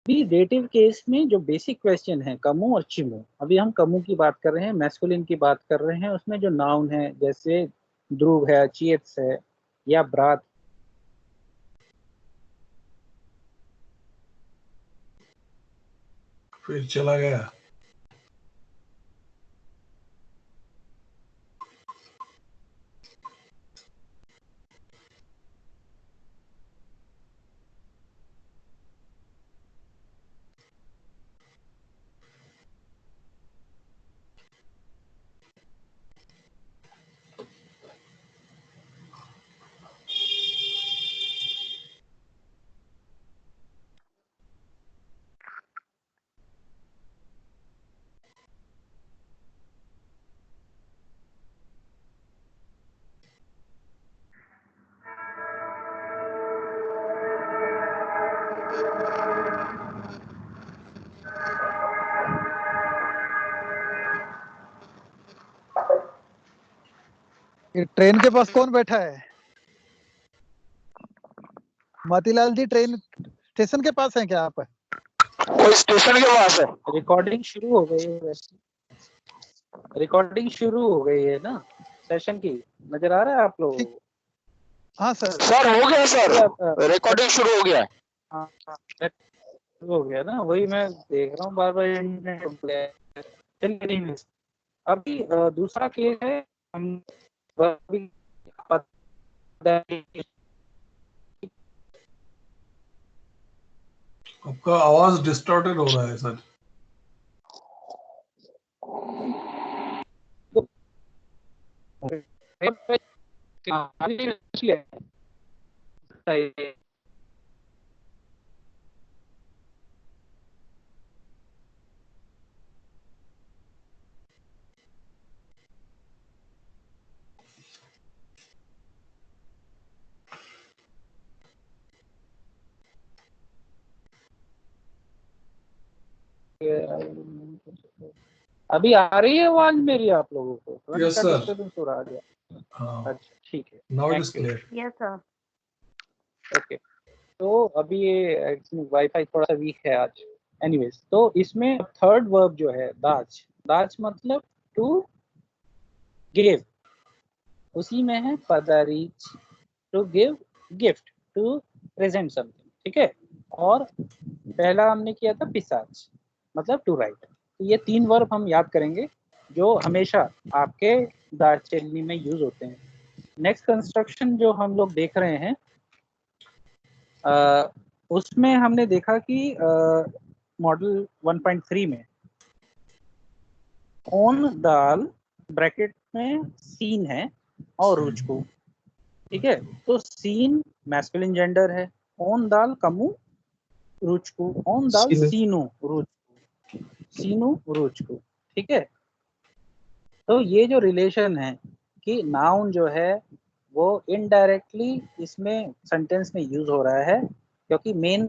भी dative case में जो बेसिक क्वेश्चन है कमु और चिमु, अभी हम कमु की बात कर रहे हैं, मैस्कुलिन की बात कर रहे हैं, उसमें जो नाउन है जैसे ध्रुव है, चियत्स है या ब्रात। फिर चला गया। ये ट्रेन के पास कौन बैठा है? मोतीलाल जी ट्रेन स्टेशन के पास है क्या आप? कोई स्टेशन के पास है। रिकॉर्डिंग शुरू हो गई है, रिकॉर्डिंग शुरू हो गई है ना सेशन की, नजर आ रहा है आप लोगों को? हाँ सर। सर हो गया सर, रिकॉर्डिंग शुरू हो गया। हाँ शुरू हो गया ना, वही मैं देख रहा हूँ बार बार। चलिए अभी दूसरा केस है, हम आपका आवाज डिस्टॉर्टेड हो रहा है सर। अभी आ रही है आवाज मेरी आप लोगों को? Yes sir. डिस्टर्बेंस हो रहा है? हाँ, अच्छा ठीक है, now it is thank you. Clear. Yes sir. Okay, तो अभी ये वाईफाई थोड़ा सा वीक है आज। एनीवेज, तो इसमें थर्ड वर्ब जो है दाच, दाच मतलब टू गिव, उसी में है पदारीच, to give gift, to present something, ठीक है। और पहला हमने किया था पिसाच, मतलब टू राइट। तो ये तीन वर्ब हम याद करेंगे जो हमेशा आपके दार्चेलनी में यूज होते हैं। नेक्स्ट कंस्ट्रक्शन जो हम लोग देख रहे हैं, उसमें हमने देखा कि मॉडल 1.3 में ओन दाल ब्रैकेट में सीन है और रुचकू, ठीक है। तो सीन मैस्कुलिन जेंडर है, ओन दाल कमु रुचकू, ओन दाल सीनु रुचकू, सीनु रुचकू, ठीक है। तो ये जो रिलेशन है कि नाउन जो है वो इनडायरेक्टली इसमें सेंटेंस में यूज हो रहा है, क्योंकि मेन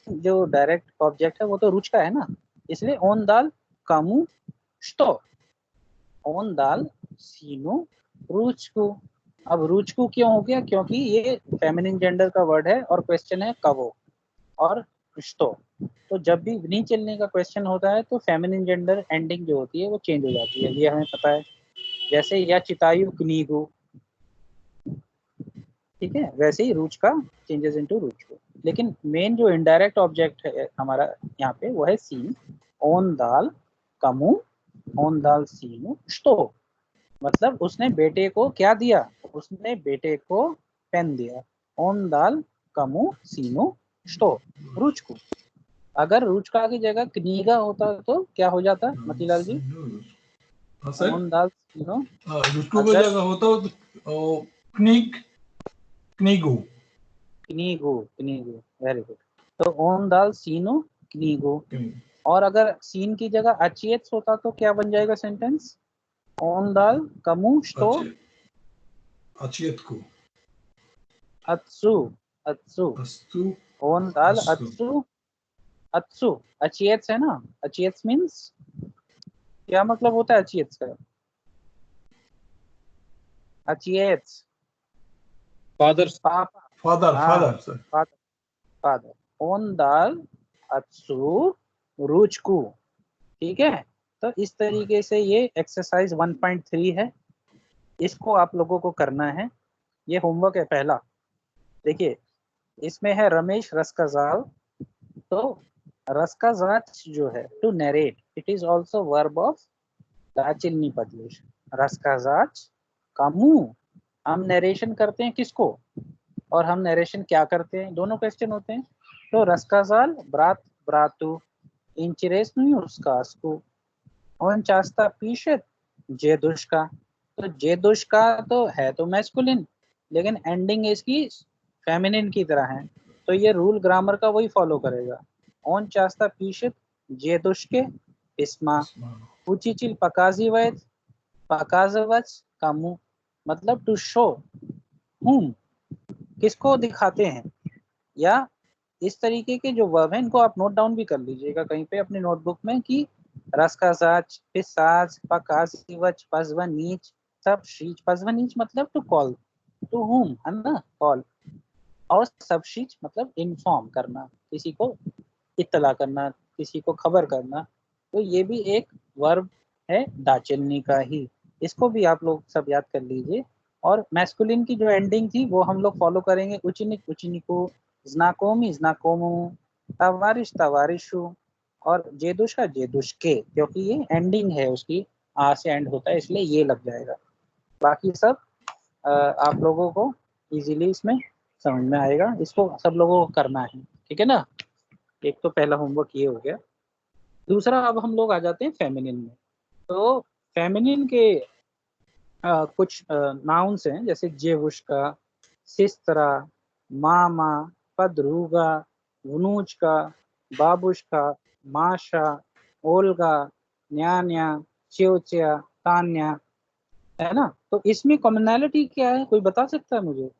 जो डायरेक्ट ऑब्जेक्ट है वो तो रुच का है ना, इसलिए ओन दाल कामू स्टो, ओन दाल सीनो रुचकू। अब रुचकू क्यों हो गया? क्योंकि ये फेमिनिन जेंडर का वर्ड है और क्वेश्चन है कवो और स्टो। तो जब भी नहीं चलने का क्वेश्चन होता है तो फेमिनिन जेंडर एंडिंग जो होती है वो चेंज हो जाती है, ये हमें पता है। जैसे या चितायु कनीगु, ठीक है, वैसे ही रूच का चेंजेस इनटू रूच को। लेकिन मेन जो इनडायरेक्ट ऑब्जेक्ट है हमारा यहाँ पे वो है सीन, ओन दाल कमु, ओन दाल सीनु स्टो, मतलब उसने बेटे को क्या दिया? उसने बेटे को पेन दिया। ओन दाल कमु सीनु स्टो रुच को। अगर रुचका की जगह कनीगा होता तो क्या हो जाता मतीलाल जी? हाँ सर। ओन दाल सीनु, रुचकू की जगह होता तो कनीक कनीगू। कनीगो, कनीगो, वेरी गुड। तो ओन दाल सीनु कनीगो। और अगर सीन की जगह अचियत होता तो क्या बन जाएगा सेंटेंस? ओन दाल कमु स्टो अचियत को अत्सु, अत्सु, अस्तु ओन दाल अस्तु। अत्सु, अत्सु अचियत है ना। अचियत मीन्स क्या मतलब होता है अचियत का? अचियत फादर, पापा, फादर हाँ फादर सर। Father, father. ओन दाल अत्सु रुचकु। ठीक है, तो इस तरीके से ये एक्सरसाइज 1.3 है, इसको आप लोगों को करना है। ये होमवर्क है पहला। देखिए इसमें है रमेश रसकजाल, तो रसकजाच जो है to narrate, it is also verb of दाचिल्नी पदलेश। रसकजाच कामू, हम नरेशन करते हैं किसको, और हम नरेशन क्या करते हैं, दोनों क्वेश्चन होते हैं। तो रसकजाल ब्रात ब्रातु इंचरेस न्यूस्कास्कु और चास्ता पीशत जेदुष्का। तो जेदुष्का तो है तो मैस्कुलिन, लेकिन एंडिंग इसकी फेमिनिन की तरह है, तो ये रूल ग्रामर का वही फॉलो करेगा। ऑन चास्ता पीशत जेदुष्के इस्मा उचिचिल पकाजी वैद पकाजवच का मुंह, मतलब टू शो हूम, किसको दिखाते हैं। या इस तरीके के जो वर्ब है इनको आप नोट डाउन भी कर लीजिएगा कहीं पे अपनी नोटबुक में कि रस का साज, पिसाज, पकाजीवच, पजवन नीच, सब शीच। पजवन नीच मतलब टू कॉल, टू हुम है ना, कॉल। और सब शीच मतलब इन्फॉर्म करना, किसी को इत्तला करना, किसी को खबर करना। तो ये भी एक वर्ब है दाचिल्नी का ही, इसको भी आप लोग सब याद कर लीजिए। और मैस्कुलिन की जो एंडिंग थी वो हम लोग फॉलो करेंगे, उचिनिक उचिनिको, ज़नाकोमी ज़नाकोमो, तवारिश तवारिशु, और जेदुशा जेदुशके, क्योंकि ये एंडिंग है उसकी, आ से एंड होता है इसलिए ये लग जाएगा। बाकी सब आप लोगों को इजीली इसमें समझ में आएगा, इसको सब लोगों को करना है, ठीक है ना। एक तो पहला होमवर्क ये हो गया। दूसरा अब हम लोग आ जाते हैं फेमिनिन में। तो फेमिनिन के कुछ नाउन्स हैं, जैसे जेवुष्का, सिस्तरा, मामा, पदरूगा, वनूचका, बाबुश्का, माशा, ओल्गा, न्यान्या, च्योच्या, तान्या, है ना। तो इसमें कॉमनैलिटी क्या है, कोई बता सकता है मुझे।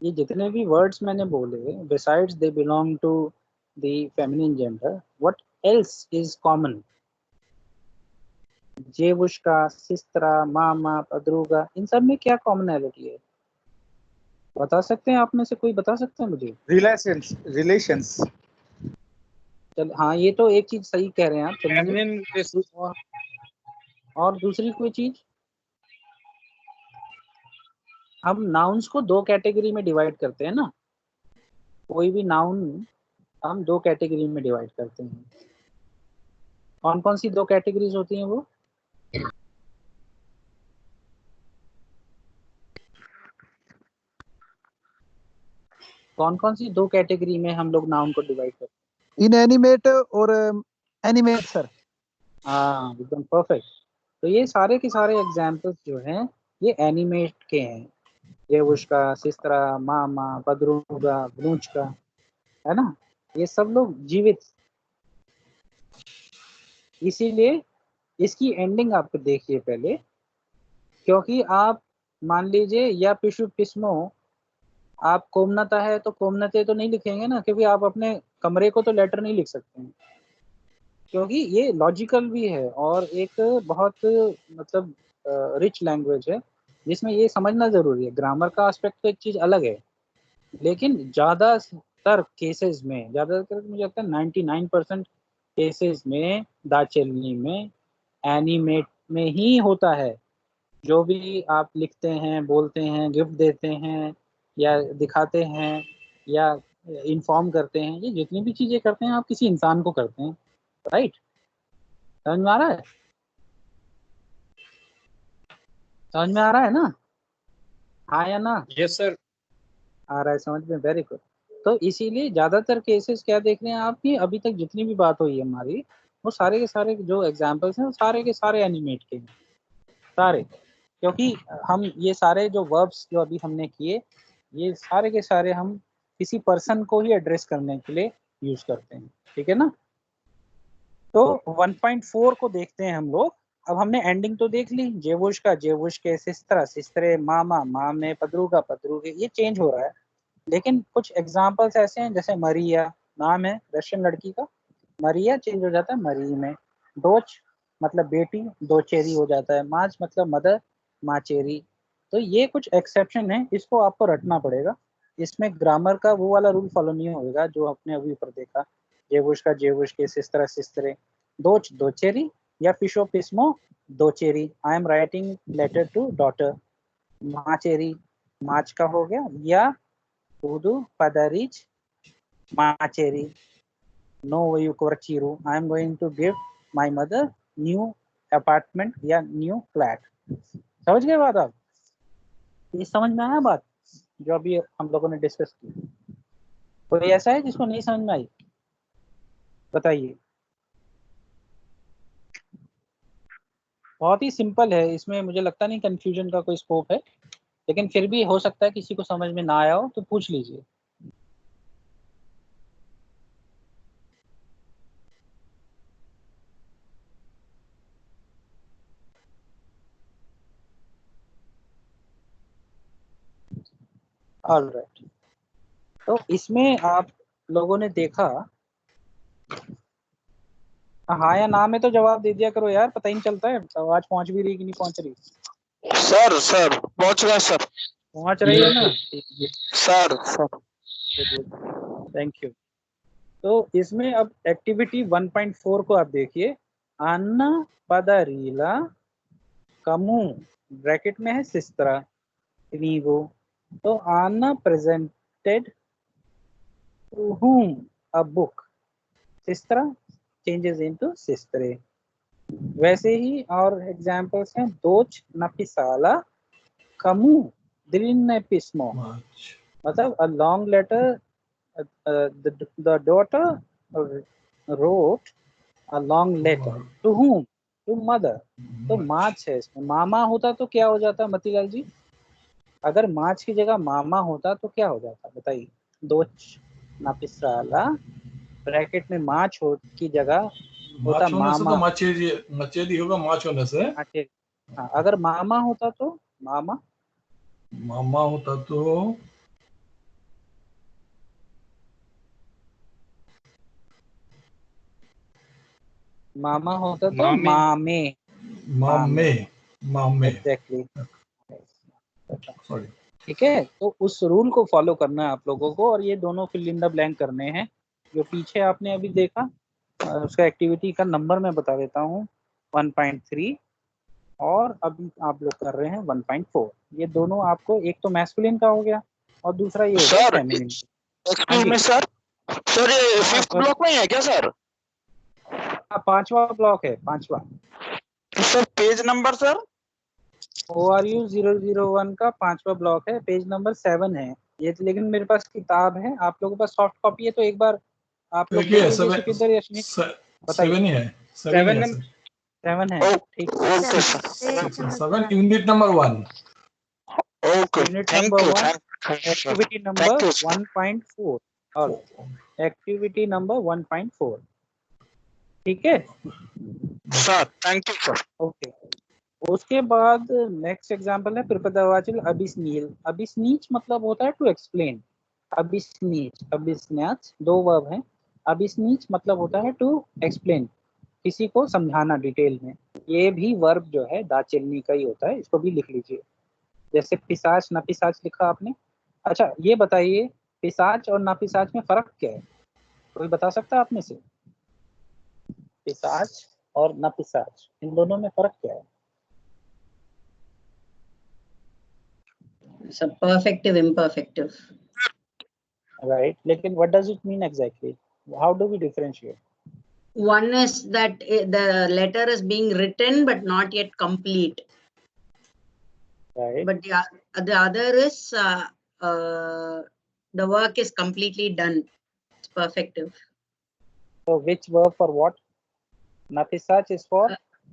ये जितने भी वर्ड्स मैंने बोले, besides they belong to the feminine gender, what else is common. जेवुष्का, सिस्त्रा, मामा, पदरूगा, इन सब में क्या कॉमनैलिटी है, बता सकते हैं आप में से कोई बता सकते हैं मुझे। रिलेशंस रिलेशंस चल हाँ, ये तो एक चीज सही कह रहे हैं आप, चलिए। फेमिनिन और दूसरी कोई चीज। हम नाउन्स को दो कैटेगरी में डिवाइड करते हैं ना, कोई भी नाउन हम दो कैटेगरी में डिवाइड करते हैं। कौन कौन सी दो कैटेगरीज होती हैं वो। कौन कौन सी दो कैटेगरी में हम लोग नाउन को डिवाइड करते हैं। इनएनिमेट और एनिमेट सर। हाँ एकदम परफेक्ट। तो ये सारे के सारे एग्जाम्पल्स जो हैं ये एनिमेट के हैं, ये उसका सिस्तरा, मामा, पदरूगा, ब्रूच का, है ना। ये सब लोग जीवित, इसीलिए इसकी एंडिंग आप देखिए पहले, क्योंकि आप मान लीजिए या पिशु पिस्मो, आप कोमनता है तो कोमनते तो नहीं लिखेंगे ना, क्योंकि आप अपने कमरे को तो लेटर नहीं लिख सकते हैं, क्योंकि ये लॉजिकल भी है और एक बहुत मतलब रिच लैंग्वेज है, जिसमें ये समझना जरूरी है। ग्रामर का एस्पेक्ट तो एक चीज अलग है, लेकिन ज्यादातर केसेस में, ज्यादातर मुझे लगता है 99% केसेस में दाचिल्नी में एनिमेट में ही होता है। जो भी आप लिखते हैं, बोलते हैं, गिफ्ट देते हैं या दिखाते हैं या इन्फॉर्म करते हैं, ये जितनी भी चीजें करते हैं आप किसी इंसान को करते हैं, राइट। समझ में आ रहा है, समझ में आ रहा है ना, हाँ या ना। Yes sir. आ रहा है समझ में, वेरी गुड। तो इसीलिए ज्यादातर केसेस क्या देख रहे हैं आप कि अभी तक जितनी भी बात हुई है हमारी, वो सारे के सारे जो एग्जांपल्स हैं वो सारे के सारे एनिमेट के हैं, सारे। क्योंकि हम ये सारे जो वर्ब्स जो अभी हमने किए, ये सारे के सारे हम किसी पर्सन को ही एड्रेस करने के लिए यूज करते हैं, ठीक है ना। तो 1.4 को देखते हैं हम लोग। अब हमने एंडिंग तो देख ली, जेवुश का जेवुश के, सिस्तरा सिस्तरे, मामा मामे, पदरूगा पदरूगे, ये चेंज हो रहा है। लेकिन कुछ एग्जाम्पल्स ऐसे हैं, जैसे मरिया नाम है रशियन लड़की का, मरिया चेंज हो जाता है मरी में। डोच मतलब बेटी, दोचेरी हो जाता है। माच मतलब मदर, माचेरी। तो ये कुछ एक्सेप्शन है, इसको आपको रटना पड़ेगा। इसमें ग्रामर का वो वाला रूल फॉलो नहीं होगा जो आपने अभी ऊपर देखा, जेवुष्का जेवुष्के, सिस्टरा सिस्टरे, दोच दोचेरी या पिशो पिस्मो दोचेरी। I am writing letter to daughter. माचेरी माच का हो गया, या उदू पदरिच माचेरी। नो वयू कोरचीरू, I am going to give my mother new apartment या न्यू फ्लैट। समझ गए बात आप? ये समझ में आया बात जो अभी हम लोगों ने डिस्कस की? कोई ऐसा है जिसको नहीं समझ में आई? बताइए। बहुत ही सिंपल है, इसमें मुझे लगता नहीं कंफ्यूजन का कोई स्कोप है, लेकिन फिर भी हो सकता है किसी को समझ में ना आया हो तो पूछ लीजिए। ऑलराइट, तो इसमें आप लोगों ने देखा, हाँ या ना में तो जवाब दे दिया करो यार, पता ही नहीं चलता है आवाज पहुंच भी रही कि नहीं पहुंच रही। सर पहुंच गया सर। पहुंच रही है ना? Sir thank you. तो इसमें अब एक्टिविटी 1.4 को आप देखिए। अन्ना पदरीला कमू, ब्रैकेट में है सिस्टरा नीगो। तो अन्ना presented to whom a book, सिस्टरा चेंजेस इनटू सिस्टरे। वैसे ही और एग्जांपल्स हैं, दोच नपिसाला कमू दिलिन पिस्मो, मतलब a long letter the daughter wrote a long letter to whom, to mother। तो माच है इसमें, मामा होता तो क्या हो जाता मतीलाल जी? अगर माच की जगह मामा होता तो क्या हो जाता बताइए? दोच नापिसाला ब्रैकेट में माच हो की जगह होता माच होने से तो मामा। मचेदी होगा, माच होने से। हाँ, अगर मामा होता तो मामा, मामा होता तो मामा होता तो मामे। मामे। मामे, मामे, एग्जैक्टली, सॉरी। ठीक है। तो उस रूल को फॉलो करना है आप लोगों को, और ये दोनों फिल इन द ब्लैंक करने हैं जो पीछे आपने अभी देखा। उसका एक्टिविटी का नंबर मैं बता देता हूँ, 1.3, और अभी आप लोग कर रहे हैं 1.4। ये दोनों आपको, एक तो मैस्कुलिन का हो गया और दूसरा ये हो गया sir feminine. Excuse me sir ये हाँ 5th ब्लॉक में है क्या सर? पांचवा ब्लॉक है, पांचवा। Sir page number sir? ORU 001 का पांचवा ब्लॉक है, पेज नंबर 7 है ये। लेकिन मेरे पास किताब है, आप लोगों के पास सॉफ्ट कॉपी है तो एक बार आप लोग देखिए, देख लीजिए सुखिंदर यशनी, बताइए। 7 ही है, 7 ही है सर। 7 है, ठीक है। Okay sir. 7 unit number 1। Okay, unit thank number you 1, sir. Activity number 1.4, और एक्टिविटी नंबर 1.4, ठीक है। Sir thank you sir. Okay, उसके बाद नेक्स्ट एग्जांपल है प्रपदवाचल अभिस्नील। अभिस्नीच मतलब होता है टू एक्सप्लेन। अभिस्नीच, अभिस्न्याच दो वर्ब हैं। अभिस्नीच मतलब होता है टू एक्सप्लेन, किसी को समझाना डिटेल में। ये भी वर्ब जो है दाचिलनी का ही होता है, इसको भी लिख लीजिए। जैसे पिशाच नपिशाच लिखा आपने। अच्छा ये बताइए, पिशाच और नापिशाच में फर्क क्या है? कोई बता सकता है आप में से? पिशाच और नापिशाच, इन दोनों में फर्क क्या है? So perfective, imperfective. Right, लेकिन what does it mean exactly? How do we differentiate? One is that the letter is being written but not yet complete. Right. But the other is the work is completely done. It's perfective. So which verb for what? Napisach is for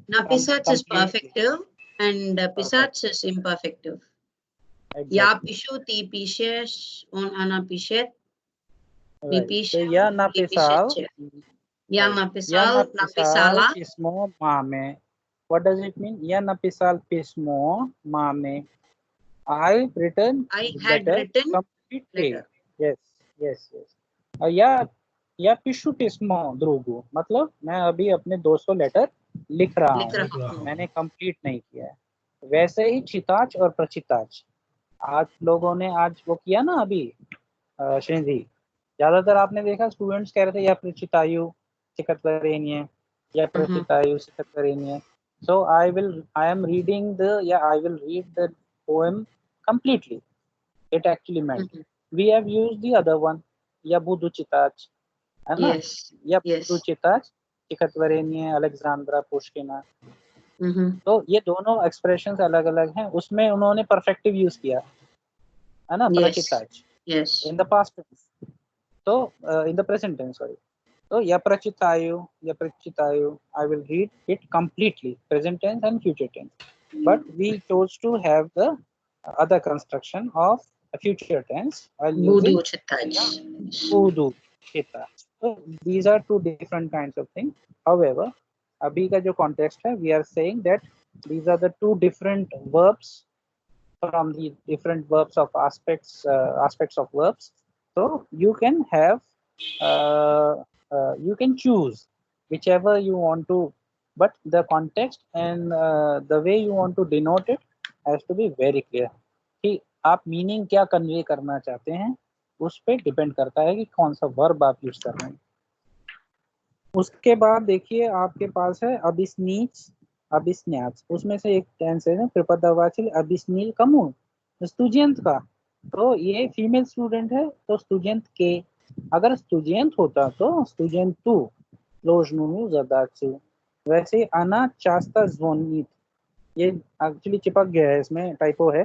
Napisach is completely. perfective and pisach is imperfective. Exactly. Ya pishu ti pishesh on anapishet. Right. So ya napisal. Ya napisal napisala pismo mame. What does it mean? Ya napisal pismo mame. I had written completely. letter. Yes, yes, yes. और या Pishu Pismo ध्रुवु, मतलब मैं अभी अपने 200 letter लिख रहा हूँ, मैंने कंप्लीट नहीं किया है। वैसे ही चिताच और प्रचिताच, आज लोगों ने आज वो किया ना अभी श्रीनिधि, ज्यादातर आपने देखा स्टूडेंट्स कह रहे थे या प्रचितायु चिकतवरेण्य या प्रचितायु चिकतवरेण्य. So I am reading I will read the poem completely. It actually meant. We have used the other one, या बुधुचिताच, है ना? Yes. या Yes. बुधुचिताच चिकतवरेण्य अलेक्जेंड्रा पुष्किना. Mm-hmm. तो ये दोनों एक्सप्रेशंस अलग अलग हैं. उसमें उन्होंने परफेक्टिव यूज किया, है ना? Yes. प्रचिताच Yes. in the past tense. So in the present tense, sorry. So yaprachitayu, I will read it completely, present tense and future tense. But we chose to have the other construction of a future tense while using Buduchitach. udu chita. So these are two different kinds of things. However, abhi ka jo context hai, we are saying that these are the two different verbs from the different verbs of aspects of verbs. So you can have you can choose whichever you want to, but the context and the way you want to denote it has to be very clear. कि आप meaning क्या convey करना चाहते हैं उस पे depend करता है कि कौन सा वर्ब आप यूज कर रहे हैं. उसके बाद देखिए आपके पास है अभिस्नीच अभिस्न्याच. उसमें से एक टेंस है ना त्रिपदवाचल अभिस्नील कमु स्तुजंत का. तो ये फीमेल स्टूडेंट है तो स्तुजंत के. अगर स्तुजंत होता तो स्तुजंत टू लोजनु जदाचु. वैसे अना चास्ता ज़्वनित, ये एक्चुअली चिपक गया है, इसमें टाइपो है.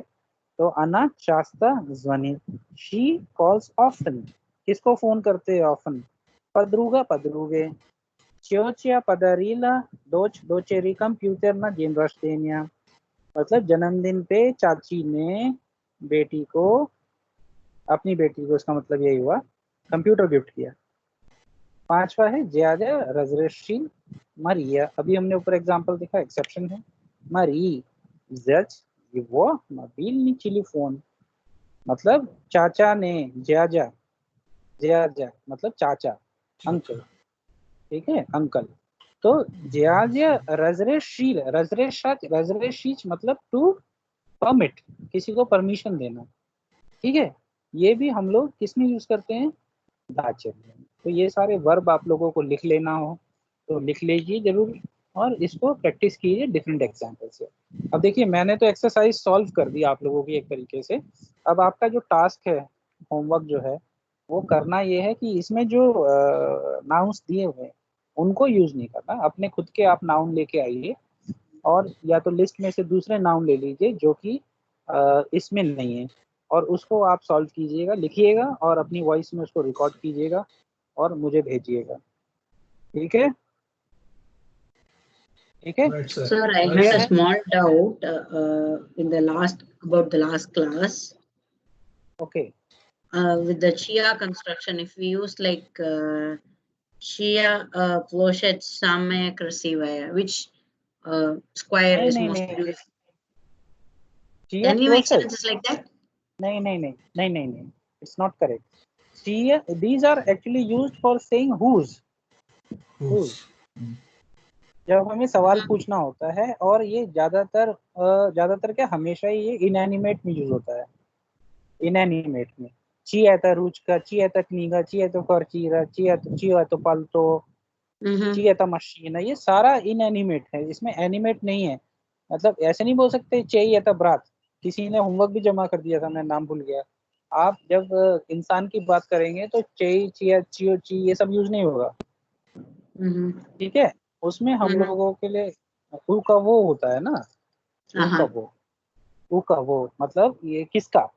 तो अना चास्ता ज़्वनित. शी कॉल्स ऑफन. किसको फोन करते हैं ऑफन? पदरुगा पदरुगे. Ciocia padarila दोचेरी कंप्यूटर ना जिनरस्टेनिया. मतलब जन्मदिन पे चाची ने बेटी को, अपनी बेटी को, इसका मतलब यही हुआ, कंप्यूटर गिफ्ट किया. पांचवा है ज्यादा रजरेशील मरिया. अभी हमने ऊपर एग्जांपल देखा, एक्सेप्शन है. मरी जज वो मोबाइल टेलीफोन. मतलब चाचा ने ज्याजा ज्याजा मतलब चाचा, अंकल. ठीक है, अंकल. तो ज्याजा रजरेशील रजरेशीच मतलब टू परमिट, किसी को परमिशन देना. ठीक है, ये भी हम लोग किसमें यूज करते हैं? दाचे. तो ये सारे वर्ब आप लोगों को लिख लेना हो तो लिख लीजिए जरूर, और इसको प्रैक्टिस कीजिए डिफरेंट एग्जांपल से. अब देखिए मैंने तो एक्सरसाइज सॉल्व कर दी आप लोगों की एक तरीके से. अब आपका जो टास्क है, होमवर्क जो है, वो करना ये है कि इसमें जो नाउन्स दिए हुए हैं उनको यूज नहीं करना. अपने खुद के आप नाउन लेके आइए, और या तो लिस्ट में से दूसरे नाउन ले लीजिए जो कि इसमें नहीं है, और उसको आप सॉल्व कीजिएगा, लिखिएगा और अपनी वॉइस में उसको रिकॉर्ड कीजिएगा और मुझे भेजिएगा. ठीक है, ठीक है. Right, sir. Sir, I had a small doubt in the last class. Okay. With the chia construction, if we use like chia ploshet samaya krasivaya, which square is नहीं, most नहीं, used? chia Can you make ploshet? sentences like that? नहीं, it's not correct. chia, these are actually used for saying whose. जब हमें सवाल पूछना होता है, और ये ज्यादातर क्या हमेशा ही ये इनएनिमेट में यूज होता है. इनएनिमेट में ची आता रुचका, ची आता कनीगा, ची आता करचीरा, ची आता पलतो, ची आता मशीन. ये सारा इनएनिमेट है, इसमें एनिमेट नहीं है. मतलब ऐसे नहीं बोल सकते चे आता ब्रात. किसी ने होमवर्क भी जमा कर दिया था, मैं नाम भूल गया. आप जब इंसान की बात करेंगे तो चे, चिया, चियो, ची ये सब यूज नहीं होगा. ठीक है, उसमें हम लोगों के लिए ऊ का वो होता है ना, ऊ का वो मतलब ये किसका,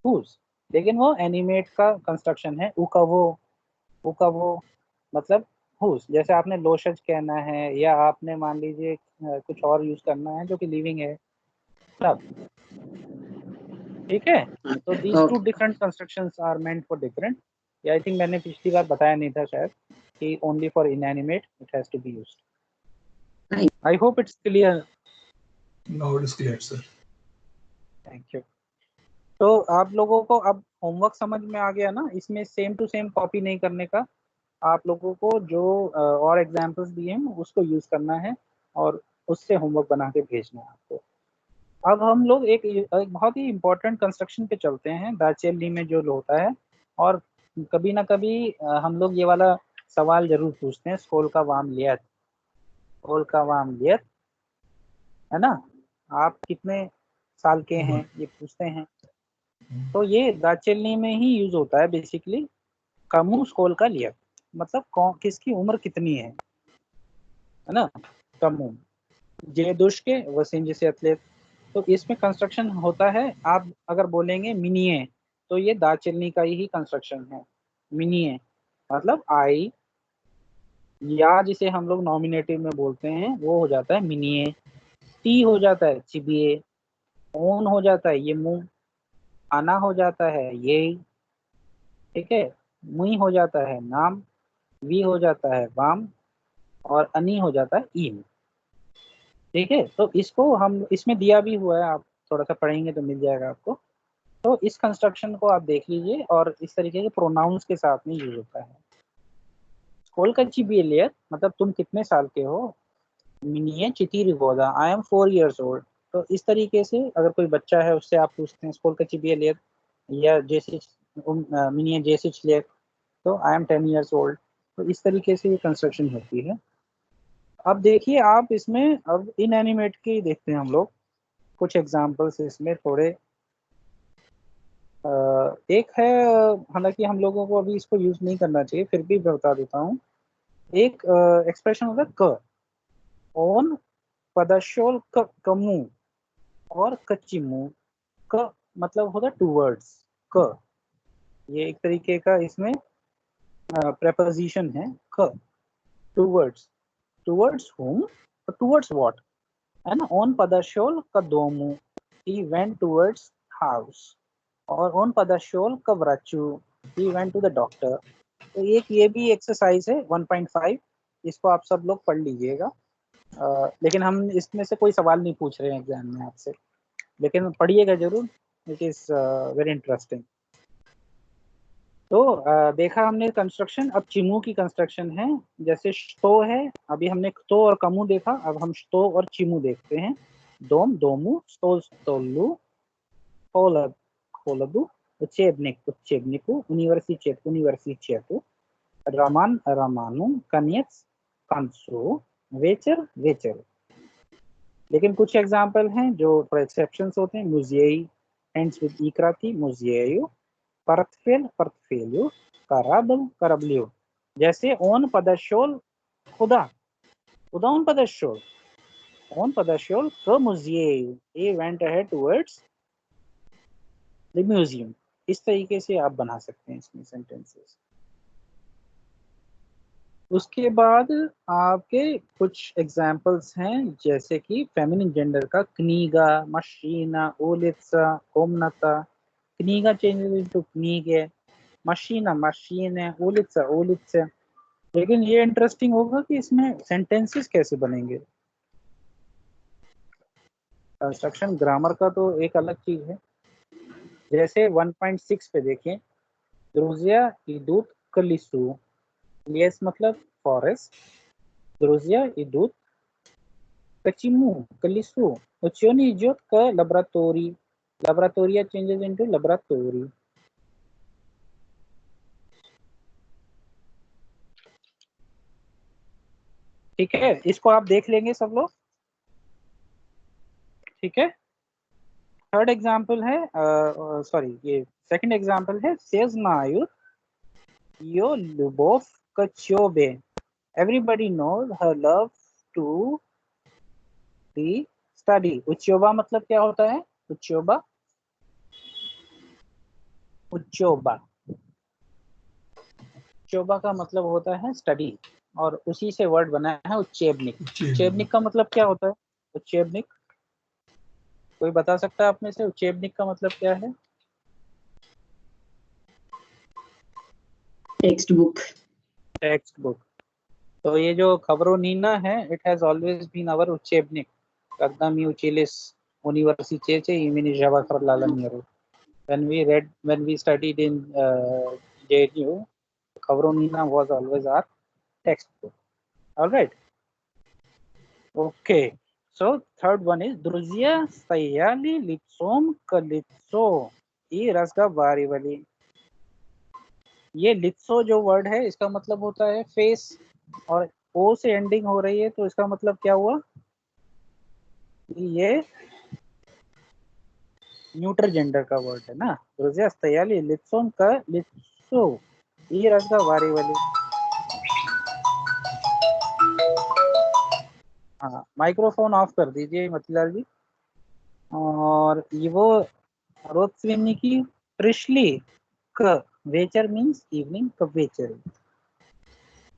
whose. लेकिन वो एनिमेट का कंस्ट्रक्शन है. ऊ का वो मतलब whose. जैसे आपने लोशज कहना है, या आपने मान लीजिए कुछ और यूज करना है जो कि लिविंग है, तब. ठीक है, तो these two different constructions are meant for different. I think मैंने पिछली बार बताया नहीं था शायद कि only for inanimate it has to be used. I hope it's clear. Now it is clear, sir. Thank you. तो आप लोगों को अब होमवर्क समझ में आ गया ना. इसमें सेम टू सेम कॉपी नहीं करने का, आप लोगों को जो और एग्जांपल्स दिए हैं उसको यूज करना है और उससे होमवर्क बना के भेजना है आपको. अब हम लोग एक बहुत ही इम्पोर्टेंट कंस्ट्रक्शन पे चलते हैं, दाचेली में जो होता है, और कभी ना कभी हम लोग ये वाला सवाल जरूर पूछते हैं, स्कोल का वाम लियत, स्कोल का वाम लियत, है ना, आप कितने साल के हैं, ये पूछते हैं। तो ये दाचेलनी में ही यूज होता है बेसिकली, कमू स्कोल का लियत, मतलब कौन किसकी उम्र कितनी है ना, कमू जे दुष्के वसीम जैसे एथलेट। तो इसमें कंस्ट्रक्शन होता है, आप अगर बोलेंगे मिनिए तो ये दाचेलनी का ही कंस्ट्रक्शन है। मिनिए मतलब आई, या जिसे हम लोग नॉमिनेटिव में बोलते हैं वो हो जाता है मिनिए, टी हो जाता है चिबिए, ओन हो जाता है ये मुंह, आना हो जाता है ये, ठीक है, मुई हो जाता है नाम, वी हो जाता है वाम, और अनी हो जाता है ईम। ठीक है, तो इसको हम इसमें दिया भी हुआ है, आप थोड़ा सा पढ़ेंगे तो मिल जाएगा आपको। तो इस कंस्ट्रक्शन को आप देख लीजिए, और इस तरीके के प्रोनाउंस के साथ में यूज होता है। स्कोल का चिबिलियत मतलब तुम कितने साल के हो, मिनिए चितीर गोदा, आई एम 4 years old। तो इस तरीके से अगर कोई बच्चा है उससे आप पूछते हैं स्कोल का चिबिलियत, या जैसे मिनिए जैसे चिलियत, तो आई एम 10 years old। तो इस तरीके से ये कंस्ट्रक्शन होती है। अब देखिए आप इसमें, अब इनएनिमेट के देखते हैं हम लोग कुछ एग्जांपल्स इसमें थोड़े। एक है, हालांकि हम लोगों को अभी इसको यूज नहीं करना चाहिए, फिर भी बता देता हूँ। एक एक्सप्रेशन होता है क, ओन पदशोल कमू और कच्चिमू। क मतलब होता है टूवर्ड्स, क ये एक तरीके का इसमें प्रेपोजिशन है। क towards, towards whom, towards what, है ना। ओन पदशोल कदोमू, he went towards house, और ओन पदशोल कवराचू, he went to the doctor। तो एक ये भी एक्सरसाइज है 1.5, इसको आप सब लोग पढ़ लीजिएगा। लेकिन हम इसमें से कोई सवाल नहीं पूछ रहे हैं एग्जाम में आपसे, लेकिन पढ़िएगा जरूर, इट इज वेरी इंटरेस्टिंग। तो देखा हमने कंस्ट्रक्शन, अब चिमू की कंस्ट्रक्शन है। जैसे श्तो है, अभी हमने क्तो और कमू देखा, अब हम श्तो और चिमू देखते हैं। दोम दोमू, स्टोल स्टोल्लू, खोलद खोलदू, उच्चेबनिक उच्चेबनिकू, यूनिवर्सिचेत यूनिवर्सिचेतु, रमान रमानु, कनियत्स कंसु, वेचर वेचर। लेकिन कुछ एग्जाम्पल हैं जो थोड़े एक्सेप्शंस होते हैं। मुजियई एंड्स विद इक्राती, मुजिययु, परतफेल परतफेलु, करबल करबलियो। जैसे ओन पदशोल खुदा, खुदा ओन पदशोल, ओन पदशोल क मुजिययु, he went ahead towards the museum। इस तरीके से आप बना सकते हैं इसमें सेंटेंसेस। उसके बाद आपके कुछ एग्जाम्पल्स हैं, जैसे कि फेमिनिन जेंडर का क्नीगा, मशीना, ओलित्सा, कोमनता। क्नीगा चेंजेस इनटू क्नीगे, मशीना मशीने, ओलित्सा ओलित्से। लेकिन ये इंटरेस्टिंग होगा कि इसमें सेंटेंसेस कैसे बनेंगे। कंस्ट्रक्शन ग्रामर का तो एक अलग चीज है। जैसे 1.6 पे देखिए, द्रुजिया इदूत कलिसु, लियस मतलब फॉरेस्ट, द्रुजिया इदूत कचिमू कलिसु, उच्योनी इजोत का लैबोरेटरी, लैबोरेटोरिया चेंजेस इनटू लैबोरेटरी। ठीक है, इसको आप देख लेंगे सब लोग, ठीक है। थर्ड एग्जाम्पल है, सॉरी ये सेकंड एग्जाम्पल है, सेजनायु यो लुबोव कच्योबे, everybody knows her love to the study. उच्योबा मतलब क्या होता है, उच्योबा, उच्योबा, उच्योबा का मतलब होता है स्टडी, और उसी से वर्ड बना है उच्चेबनिक। उच्चेबनिक का मतलब क्या होता है, उच्चेबनिक कोई बता सकता है आप में से, उच्चेबनिक का मतलब क्या है। Text book. Text book. तो ये जो खबरों नीना है, it has always been our उच्चेबनिक, कदम यूचिलिस यूनिवर्सिटी इमिनी जावा फॉर लालनियरो। when we studied in JNU, खबरों Neena was always our textbook। All right, okay, so third one is Druzia Sayali Litsom Kalitso, I Rasga Varivali। ये लित्सो जो वर्ड है इसका मतलब होता है फेस, और ओ से एंडिंग हो रही है तो इसका मतलब क्या हुआ, ये न्यूट्रल जेंडर का वर्ड है ना। друзья стояли лицом к лицу и разговаривали। हाँ, माइक्रोफोन ऑफ कर दीजिए मतीलाल जी। और ये वो родственники пришли к, вечер means evening, к вечеру.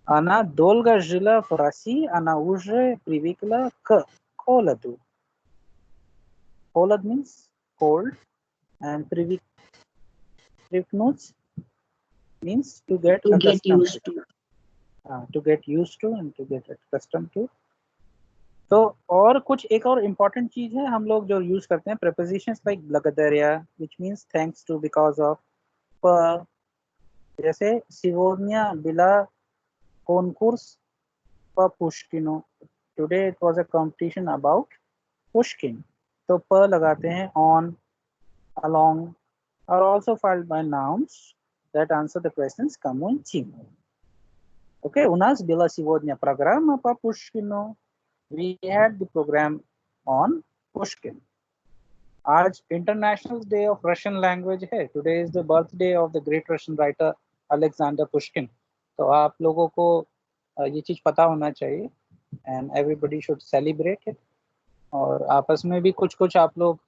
Она долго жила в России, она уже привыкла к холоду. Холод means cold, and привыкнуть means to get To get accustomed used to. to get used to and to get accustomed to. तो और कुछ एक और इम्पोर्टेंट चीज है हम लोग जो यूज करते हैं, prepositions like благодаря which means thanks to, because of, पर, जैसे сегодня была конкурс по Пушкину, today it was a competition about Pushkin, तो पर लगाते हैं on, along, are also followed by nouns that answer the questions кому и чему. Okay, у нас была сегодня программа по Пушкину. We had the program on Pushkin. आज International Day of Russian Language है. Today is the birthday of the great Russian writer Alexander Pushkin. तो आप लोगों को ये चीज पता होना चाहिए, and everybody should celebrate it. और आपस में भी कुछ कुछ आप लोग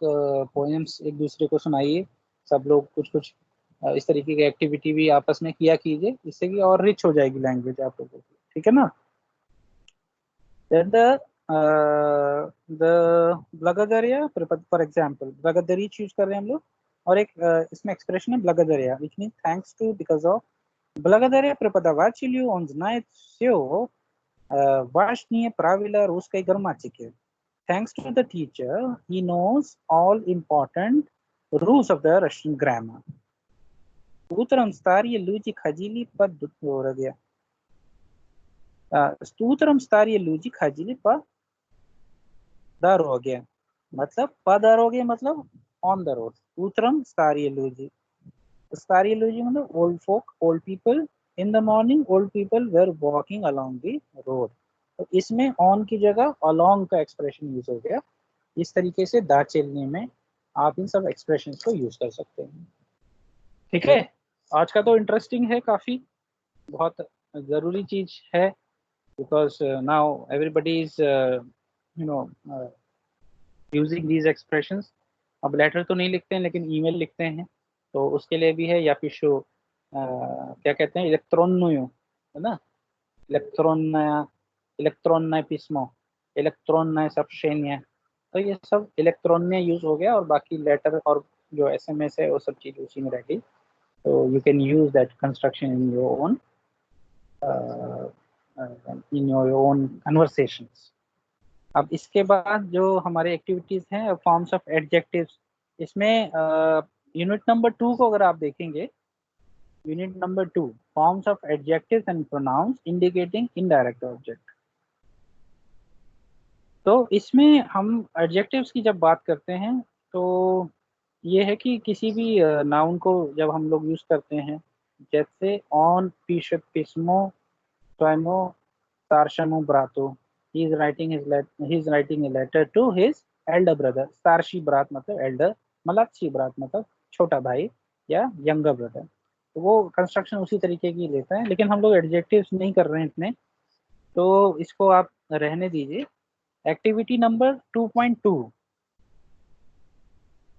पोएम्स एक दूसरे को सुनाइए, सब लोग कुछ कुछ इस तरीके की एक्टिविटी भी आपस में किया कीजिए, जिससे कि और रिच हो जाएगी लैंग्वेज आप लोगों की, ठीक है ना। Then the благодаря, for example, благодари choose कर रहे हैं हम लोग, और एक इसमें एक्सप्रेशन है благодаря which means thanks to, because of. Благодаря преподавателю он знает все важные правила русской грамматики. Thanks to the teacher, he knows all important rules of the Russian grammar. Утром старые люди ходили по дороге. Утром старые люди ходили по дороге. मतलब по дороге मतलब on the road. Утром старые люди. Starry люди मतलब old folk, old people. In the morning, old people were walking along the road. तो इसमें on की जगह along का expression use हो गया। इस तरीके से दा चलने में आप इन सब एक्सप्रेशंस को यूज कर सकते हैं, ठीक है। आज का तो इंटरेस्टिंग है, काफी बहुत जरूरी चीज है, because now everybody is using these expressions. अब लेटर तो नहीं लिखते हैं लेकिन ईमेल लिखते हैं, तो उसके लिए भी है, या फिर शो क्या कहते हैं, इलेक्ट्रॉनियो है ना, इलेक्ट्रॉन पिस्मो, इलेक्ट्रॉन सबशेनिया, तो ये सब इलेक्ट्रॉन में यूज हो गया, और बाकी लेटर और जो SMS है वो सब चीज उसी में रह गई। तो you can use that construction in your own conversations. अब इसके बाद जो हमारे एक्टिविटीज हैं, फॉर्म्स ऑफ एडजेक्टिव्स, इसमें यूनिट नंबर 2 को अगर आप देखेंगे, unit number 2 forms of adjectives and pronouns indicating indirect object. तो इसमें हम एडजेक्टिव्स की जब बात करते हैं तो ये है कि किसी भी नाउन को जब हम लोग यूज करते हैं, जैसे ऑन पीशत पिस्मो टोइमो तारशमो ब्रातो, he is writing a letter to his elder brother. starshi brat मतलब elder, malakshi brat मतलब छोटा भाई या younger brother। तो वो कंस्ट्रक्शन उसी तरीके की लेता है, लेकिन हम लोग एडजेक्टिव्स नहीं कर रहे हैं इतने, तो इसको आप रहने दीजिए। एक्टिविटी नंबर 2.2,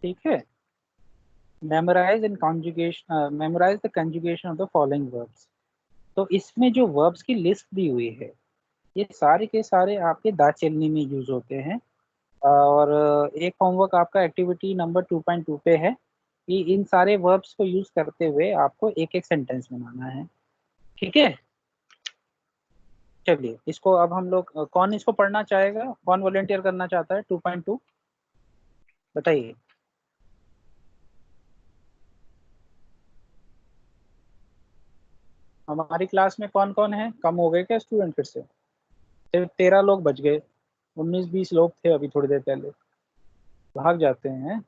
ठीक है, memorise the conjugation of the following verbs. तो इसमें जो वर्ब्स की लिस्ट दी हुई है, ये सारे के सारे आपके दा चलनी में यूज होते हैं। और एक होमवर्क आपका एक्टिविटी नंबर 2.2 पे है कि इन सारे वर्ब्स को यूज करते हुए आपको एक एक सेंटेंस बनाना है, ठीक है। चलिए इसको अब हम लोग, कौन इसको पढ़ना चाहेगा, कौन वॉलंटियर करना चाहता है 2.2 बताइए। हमारी क्लास में कौन कौन है, कम हो गए क्या स्टूडेंट, फिर से सिर्फ 13 लोग बच गए, 19-20 लोग थे अभी थोड़ी देर पहले, भाग जाते हैं।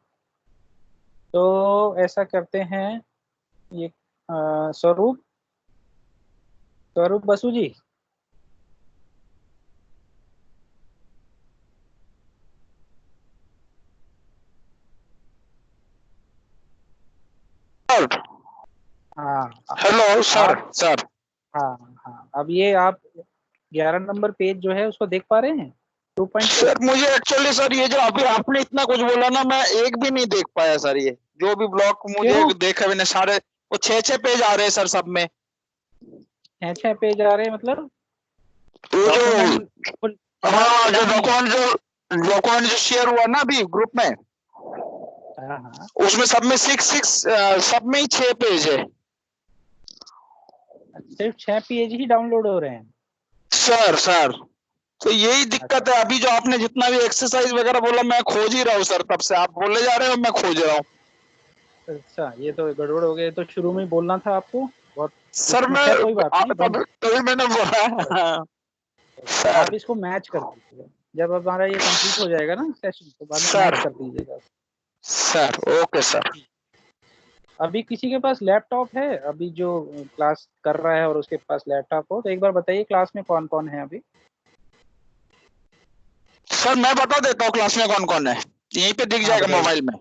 तो ऐसा करते हैं, ये स्वरूप स्वरूप बसु जी, हाँ हेलो सर। सर हाँ हाँ, अब ये आप 11 नंबर पेज जो है उसको देख पा रहे हैं 2.2। सर मुझे एक्चुअली सर ये जो अभी आपने इतना कुछ बोला ना, मैं एक भी नहीं देख पाया सर। ये जो भी ब्लॉक मुझे क्यों? देखा मैंने सारे, वो 6-6 पेज आ रहे हैं सर सब में। 6 पेज आ रहे हैं मतलब वो जो डॉक्यूमेंट हाँ, जो नहीं है। डॉक्यूमेंट जो शेयर हुआ ना अभी ग्रुप में, हाँ हाँ, उसमें सब में 6 सब में ही 6 पेज है सिर्फ 6 पेज ही डाउनलोड हो रहे हैं। सर। तो यही दिक्कत है। अभी जो आपने जितना भी एक्सरसाइज वगैरह बोला, मैं खोज ही रहा हूँ सर, तब से आप बोले जा रहे हो, मैं खोज रहा हूँ अच्छा, ये तो गड़बड़ हो गया, तो शुरू में ही बोलना था आपको। बहुत सर। इसमें मैं खैर कोई बात नहीं, बन तभी मैंने बोला आप सर। इसको मैच कर दीजिएगा। जब हमारा ये कंप्लीट हो जाएगा ना सेशन, तो बाद में सर मैच कर दीजिएगा। Sir okay sir. अभी किसी के पास लैपटॉप है, अभी जो क्लास कर रहा है और उसके पास लैपटॉप हो, तो एक बार बताइए क्लास में कौन कौन है अभी। सर मैं बता देता हूँ क्लास में कौन कौन है, यहीं पे दिख हाँ जाएगा बताइए, मोबाइल में।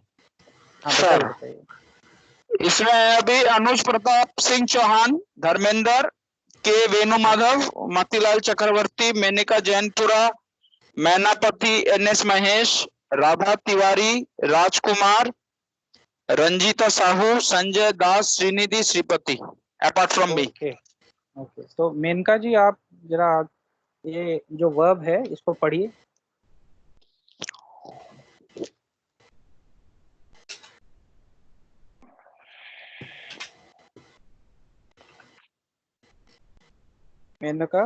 हाँ सर बताइए बताइए। इसमें है अभी अनुज Pratap Singh Chauhan, Dharmendra K, Venu Madhav, Motilal Chakravarti, Menaka Jainpura, Mainapati NS Mahesh, Radha Tiwari, Rajkumar, Ranjita Sahu, Sanjay Das, Srinidhi Sripati, apart from me. Okay okay, तो मेनका जी आप जरा ये जो वर्ब है इसको पढ़िए। मेनका,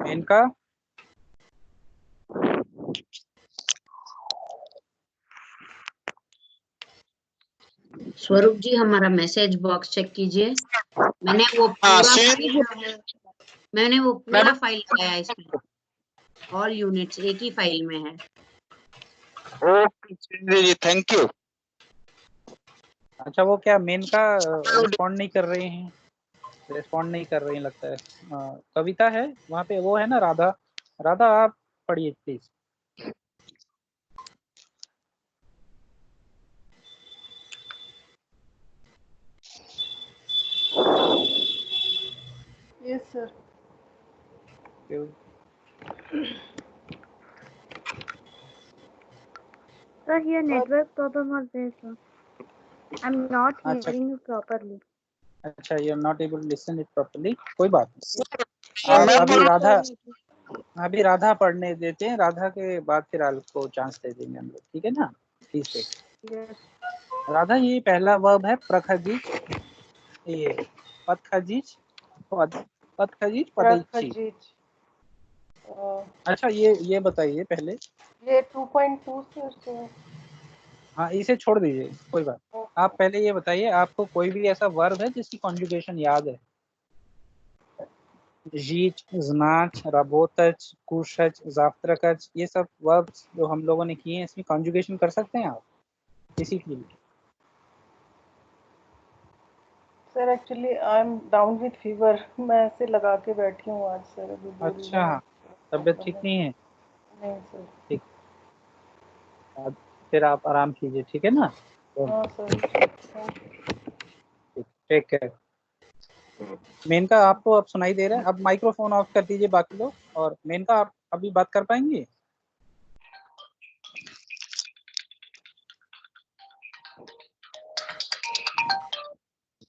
मेनका, स्वरूप जी हमारा मैसेज बॉक्स चेक कीजिए। मैंने वो हाँ पूरा श्रीनिधि फाइल मैंने वो पूरा फाइल लगाया इसमें, ऑल यूनिट्स एक ही फाइल में है। Okay Shrinidhi ji, thank you. अच्छा वो क्या मेनका रिस्पॉन्ड नहीं कर रहे हैं, रिस्पॉन्ड नहीं कर रही लगता है। कविता है वहाँ पे, वो है ना राधा, राधा आप पढ़िए please. Yes, sir. Sir, here network problem was there, sir. I'm not अच्छा hearing you properly. अच्छा, you are not able to listen it properly, कोई बात नहीं। Sir, मैं अभी राधा, sorry. अभी राधा पढ़ने देते हैं, राधा के बाद फिर आपको चांस दे देंगे हम लोग, ठीक है ना। Please take. Yes. राधा ये पहला वर्ब है प्रखजीज, ये पतखजीज, पतखजीज पतैची। Prakhajit. अच्छा ये बताइए पहले। ये 2.2 सर। हाँ इसे छोड़ दीजिए, कोई बात। आप पहले ये बताइए, आपको कोई भी ऐसा वर्ब है जिसकी कॉन्जुगेशन याद है। जीच, जनाच, राबोतच, कुशच, जाफ्त्रकच, ये सब वर्ब्स जो हम लोगों ने किए हैं, इसमें कॉन्जुगेशन कर सकते हैं आप किसी के लिए। Sir actually I am down with fever, मैं ऐसे लगा के बैठी हूँ आज सर, अभी 2 दिन अच्छा, तबीयत ठीक नहीं है? नहीं सर। ठीक, अब फिर आप आराम कीजिए, ठीक है ना। हाँ sir, thank you. Take care. Menka आपको अब सुनाई दे रहा है, अब माइक्रोफोन ऑफ कर दीजिए बाकी लोग। और मेनका आप अभी बात कर पाएंगे?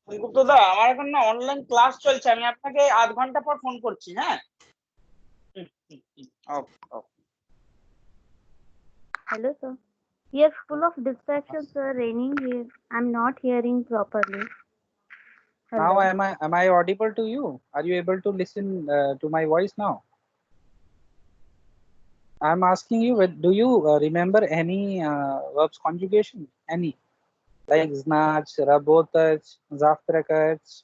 গুপ্তদা আমার এখন না অনলাইন ক্লাস চলছে, আমি আপনাকে আধ ঘন্টা পর ফোন করছি। হ্যাঁ, Hello, sir. Here full of distractions, sir. Raining here. I'm not hearing properly. Now Hello. am I audible to you? Are you able to listen to my voice now? I'm asking you, do you remember any verbs conjugation? Any? like znach, rabotach, zavtrakach,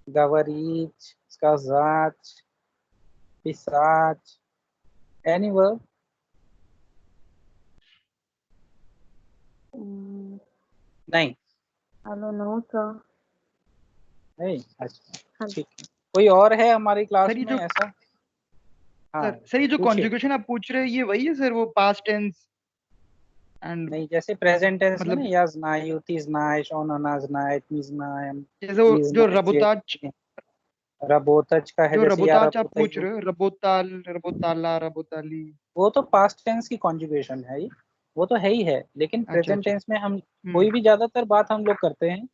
gavarich, skazach, pisach. Any verb? नहीं I don't know, sir. नहीं अच्छा हाँ। ठीक है। कोई और है हमारी क्लास सर, ये में जो ऐसा? हाँ सर ये जो पूछिए। कॉन्जुगेशन आप पूछ रहे हैं ये वही है सर, वो पास्ट टेंस एंड नहीं जैसे प्रेजेंट टेंस में ना मतलब या znayu, ti znaешь, ona она знает, мы знаем, जैसे वो вы जो знаете। रबोताच, रबोतच का है जो जैसे या रबोताच आप पूछ रबोतयु, रहे हो, रबोताल, रबोताला, रबोताली। वो तो पास्ट टेंस की कॉन्जुगेशन है ही, वो तो है ही है। लेकिन अच्छा प्रेजेंट अच्छा। टेंस में हम कोई भी ज्यादातर बात हम लोग करते हैं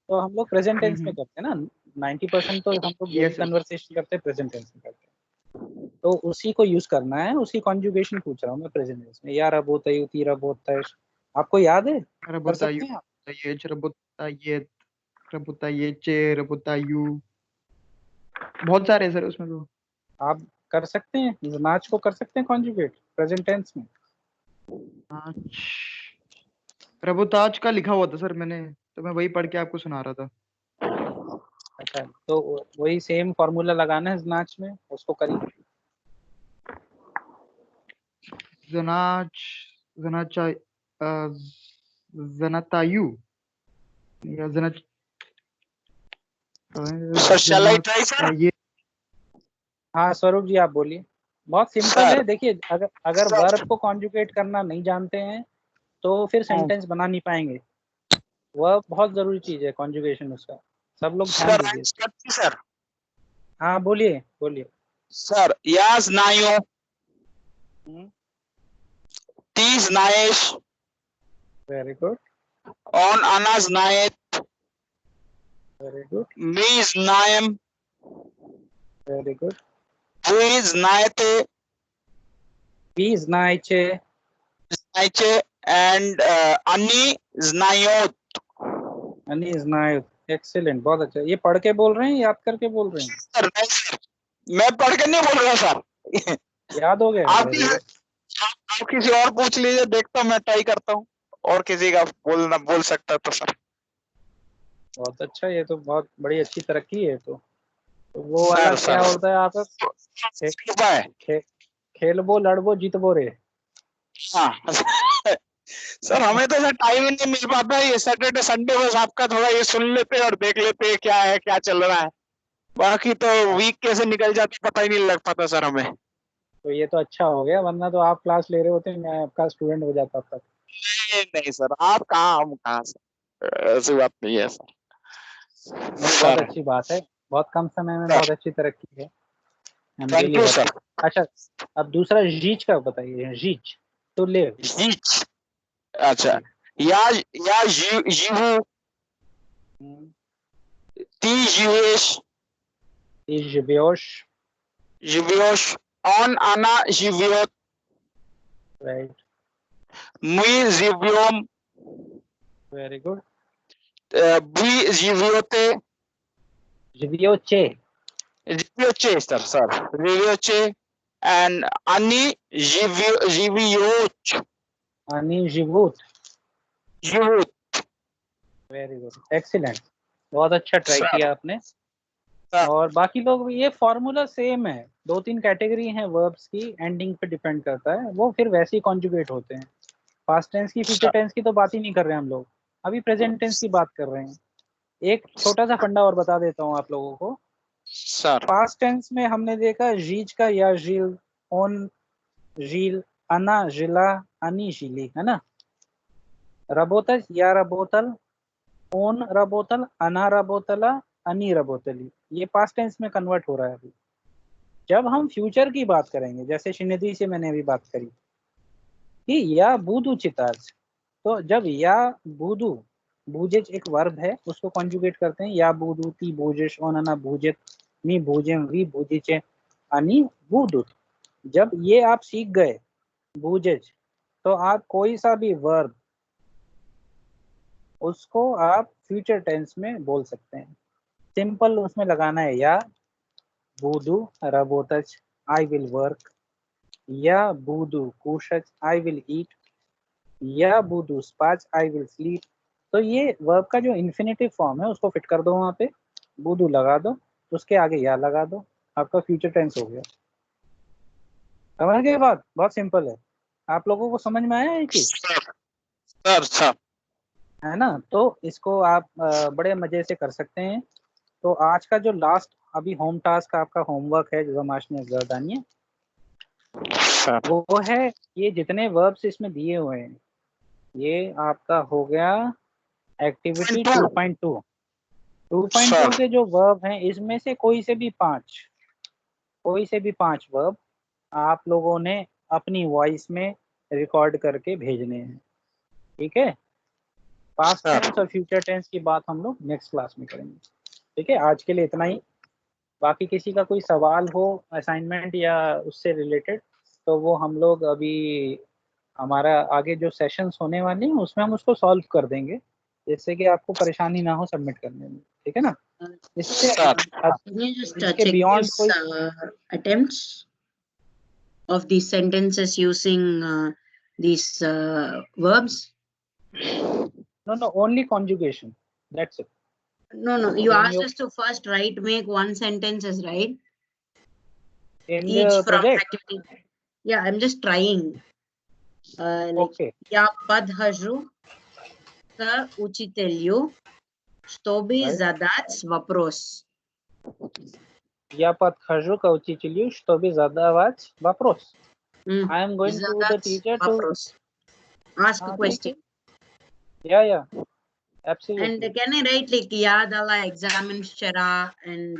तो हम लोग प्रेजेंट टेंस में करते हैं ना। 90% तो हम लोग जो भी यस सर। कन्वर्सेशन करते हैं प्रेजेंट टेंस में करते हैं, तो उसी को यूज करना है, उसी कॉन्जुगेशन पूछ रहा हूँ मैं प्रेजेंट टेंस में। या रबोतयु, ती रबोतयश, आपको याद है? कर रबोतायु, सकते हैं आप? ये रबोतायेत, रबोतायेचे, रबोतायु, बहुत सारे हैं सर उसमें तो। आप कर सकते हैं, नाच को कर सकते हैं कॉन्जुगेट प्रेजेंट टेंस में। रबोताज का लिखा हुआ था सर मैंने, तो मैं वही पढ़ के आपको सुना रहा था। अच्छा तो वही सेम फॉर्मूला लगाना है नाच में, उसको करिए। जनाच, जनाचा, जनातायु या जना, sir shall I try sir? ये हाँ स्वरूप जी आप बोलिए। बहुत सिंपल सर है, देखिए अगर वर्ब को कॉन्जुगेट करना नहीं जानते हैं तो फिर सेंटेंस बना नहीं पाएंगे। वर्ब बहुत जरूरी चीज है, कॉन्जुगेशन उसका, सब लोग ध्यान सर दीजिए। सर हाँ बोलिए बोलिए। सर या znayu, ti znaешь, very good on она знает, very good мы знаем, very good. вы знаете, वी знаете, знаете, and они знают. они знают। एक्सीलेंट, बहुत अच्छा। ये पढ़ के बोल रहे हैं, याद करके बोल रहे हैं? सर नहीं सर, मैं पढ़ के नहीं बोल रहा सर। याद हो गया? आप वेरी किसी गुड, आप किसी और पूछ लीजिए, देखता हूँ, मैं ट्राई करता हूँ और किसी का बोल सकता तो सर। बहुत अच्छा। ये तो बहुत बड़ी अच्छी तरक्की है। तो वो वाला सर क्या सर होता है आपका? कृपा है। खेलबो लड़बो जीतबो रे। हाँ सर हमें तो सर टाइम ही नहीं मिल पाता, ये सैटरडे संडे बस आपका थोड़ा ये सुन लेते और देख लेते क्या है क्या चल रहा है, बाकी तो वीक कैसे निकल जाती पता ही नहीं लग पाता सर हमें। तो ये तो अच्छा हो गया, वरना तो आप क्लास ले रहे होते, मैं आपका स्टूडेंट हो जाता अब तक। नहीं सर, आप कहाँ हम कहाँ सर, ऐसी बात नहीं है सर। नहीं बहुत सर अच्छी बात है, बहुत कम समय में बहुत अच्छी तरक्की है। I'm thank really you happy। Sir. अच्छा अब दूसरा जीच का बताइए। जीच टू लिव। हीच, अच्छा या जीवू, ती जीवेश, जीव्योश, जीव्योश, ऑन आना जीव्योत, राइट, मुई जीव्योम, वेरी गुड। बुई जीव्योते, जीव्योचे, जीव्योचे सर जीव्योचे, एंड अनि जीव्योच, अनि जीवूत, जीवूत। वेरी गुड, एक्सीलेंट, बहुत अच्छा ट्राई सर किया आपने। और बाकी लोग भी, ये फॉर्मूला सेम है। 2-3 कैटेगरी हैं वर्ब्स की, एंडिंग पे डिपेंड करता है, वो फिर वैसे ही कॉन्जुगेट होते हैं। पास्ट टेंस की, फ्यूचर टेंस की तो बात ही नहीं कर रहे हैं हम लोग, अभी प्रेजेंट टेंस की बात कर रहे हैं। एक छोटा सा फंडा और बता देता हूँ आप लोगों को। सर पास्ट टेंस में हमने देखा जीज का या जील, ओन जील, अना जिला, अनि जिली, है ना। रबोतल या रबोतल, ओन रबोतल, अना रबोतला, अनि रबोतली, ये पास्ट टेंस में कन्वर्ट हो रहा है अभी। जब हम फ्यूचर की बात करेंगे, जैसे श्रीनिधि से मैंने अभी बात करी कि या बूदू चिताज, तो जब या बूदू, बूजेज एक वर्ब है, उसको कॉन्जुगेट करते हैं। या बूदू, ती बूजेश, ओनना बूजेत, मी बूजेम, वी बूजिचे, अनि बूदुत। जब ये आप सीख गए बूजेज, तो आप कोई सा भी वर्ब उसको आप फ्यूचर टेंस में बोल सकते हैं। सिंपल उसमें लगाना है या बूदू रबोतच, आई विल वर्क, या बूदू कुशच, आई विल ईट, या बुधु स्पाच आई विल स्लीप। तो ये वर्ब का जो इन्फिनेटिव फॉर्म है उसको फिट कर दो वहां पे, बुधु लगा दो, उसके आगे या लगा दो, आपका फ्यूचर टेंस हो गया। समझ गए बात? बहुत सिंपल है। आप लोगों को समझ में आया है कि सर है ना? तो इसको आप बड़े मजे से कर सकते हैं। तो आज का जो लास्ट अभी होम टास्क आपका होमवर्क है जो माशने जर्दानी वो है ये जितने वर्ब्स इसमें दिए हुए हैं ये आपका हो गया एक्टिविटी 2.2। 2.2 के जो वर्ब हैं इसमें से कोई से भी पांच वर्ब आप लोगों ने अपनी वॉइस में रिकॉर्ड करके भेजने हैं। ठीक है? पास्ट टेंस और फ्यूचर टेंस की बात हम लोग नेक्स्ट क्लास में करेंगे। ठीक है? आज के लिए इतना ही। बाकी किसी का कोई सवाल हो असाइनमेंट या उससे रिलेटेड तो वो हम लोग अभी हमारा आगे जो सेशंस होने वाले हैं उसमें हम उसको सॉल्व कर देंगे जिससे कि आपको परेशानी ना हो सबमिट करने में। ठीक है ना? इससे Can you just इसके check बियॉन्ड these कोई attempts of these sentences using these verbs? no only conjugation, that's it. No, you asked us to first make one sentences, right? In Each the from project. activity. Yeah, I'm just trying. Okay. Я подхожу к учителю, чтобы задать вопрос. Я подхожу к учителю, чтобы задавать вопрос. I am going to the teacher to ask a question. Yeah, absolutely. And can I write like Yadala examine Shara and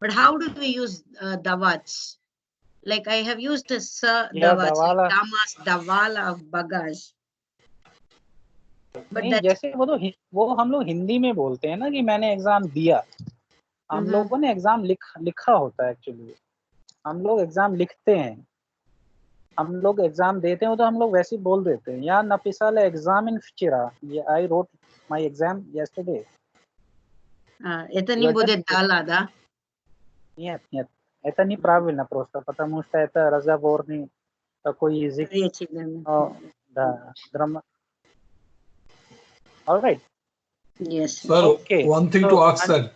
but how do we use davats? Like I have used davats, like damas, davala, bagaj. नहीं जैसे वो हम लोग हिंदी में बोलते हैं ना कि मैंने एग्जाम दिया। हम लोगों ने एग्जाम लिखा होता है एक्चुअली। हम लोग एग्जाम लिखते हैं, हम लोग एग्जाम देते हैं तो हम लोग वैसे ही बोल देते हैं या नफिसल exam in future I wrote my exam yesterday. Это не будет дала, да? Нет, это неправильно просто, потому что это разговорный такой язык. Да, All right. Yes. Sir, okay. One thing to ask, sir.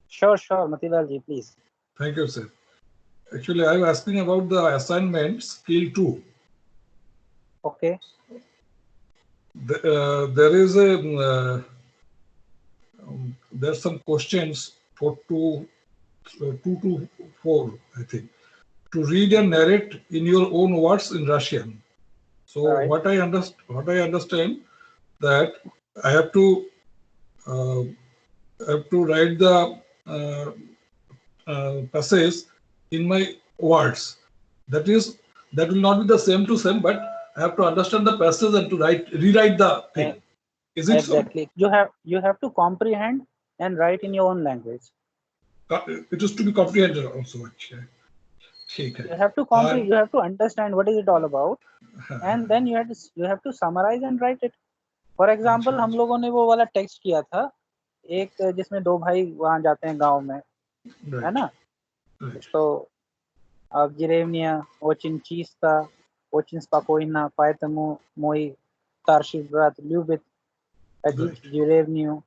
Sure, Matilal ji, please. Thank you, sir. Actually, I am asking about the assignment skill 2. Okay. There is there's some questions for 2 to 4, I think, to read and narrate in your own words in Russian. So right. what I understand that I have to write the passage in my words. That will not be the same to same, but I have to understand the passage and to rewrite the thing. Is it exactly so? You have to comprehend and write in your own language. It is to be comprehended also. You have to comprehend. You have to understand what is it all about, and then you have to summarize and write it. For example, हम लोगों ने वो वाला text किया था एक जिसमें दो भाई वहां जाते हैं गांव में, है ना? Что в деревне очень чисто, очень спокойно, поэтому мой старший брат любит ходить в деревню.